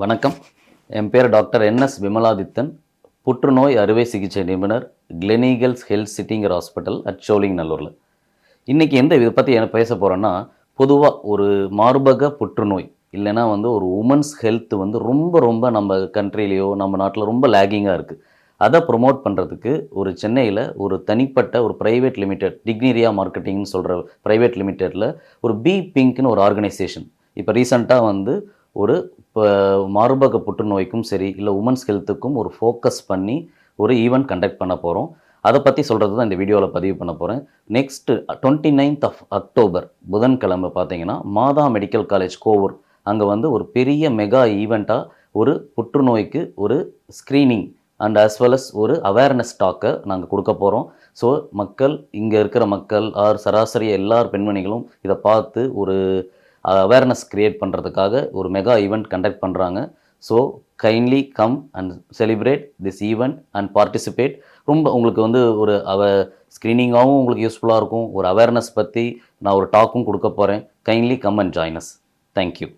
வணக்கம். என் பேர் doctor NS Vimaladithan, புற்றுநோய் அறுவை சிகிச்சை நிபுணர், கிளெனீகல்ஸ் ஹெல்த் சிட்டிங்கிற ஹாஸ்பிட்டல் அட் சோழிங்கநல்லூரில். இன்றைக்கி இதை பற்றி என்ன பேச போகிறோன்னா, பொதுவாக ஒரு மார்பக புற்றுநோய் இல்லைன்னா ஒரு உமன்ஸ் ஹெல்த் ரொம்ப ரொம்ப நம்ம கண்ட்ரிலேயோ நம்ம நாட்டில் ரொம்ப லேகிங்காக இருக்குது. அதை ப்ரொமோட் பண்ணுறதுக்கு ஒரு சென்னையில் ஒரு தனிப்பட்ட ஒரு ப்ரைவேட் லிமிடெட், டிக்னீரியா மார்க்கெட்டிங்னு சொல்கிற ப்ரைவேட் லிமிடெட்டில் ஒரு பி பிங்க்னு ஒரு ஆர்கனைசேஷன் இப்போ ரீசெண்டாக ஒரு இப்போ மார்பக புற்றுநோய்க்கும் சரி இல்லை உமன்ஸ் ஹெல்த்துக்கும் ஒரு ஃபோக்கஸ் பண்ணி ஒரு ஈவெண்ட் கண்டக்ட் பண்ண போகிறோம். அதை பற்றி சொல்கிறது தான் இந்த வீடியோவில் பதிவு பண்ண போகிறேன். நெக்ஸ்ட்டு 29th of October புதன்கிழமை பார்த்தீங்கன்னா மாதா மெடிக்கல் காலேஜ் கோவூர் அங்கே ஒரு பெரிய மெகா ஈவெண்ட்டாக ஒரு புற்றுநோய்க்கு ஒரு screening and as well as ஒரு அவேர்னஸ் டாக்கை நாங்கள் கொடுக்க போகிறோம். ஸோ மக்கள், இங்கே இருக்கிற மக்கள் சராசரி எல்லார் பெண்மணிகளும் இதை பார்த்து ஒரு அவேர்னஸ் க்ரியேட் பண்ணுறதுக்காக ஒரு மெகா ஈவெண்ட் கண்டக்ட் பண்ணுறாங்க. So kindly come and celebrate this event and participate. ரொம்ப உங்களுக்கு ஒரு ஸ்க்ரீனிங்காகவும் உங்களுக்கு யூஸ்ஃபுல்லாக இருக்கும். ஒரு அவேர்னஸ் பற்றி நான் ஒரு டாக்கும் கொடுக்க போகிறேன். Kindly come and join us. Thank you.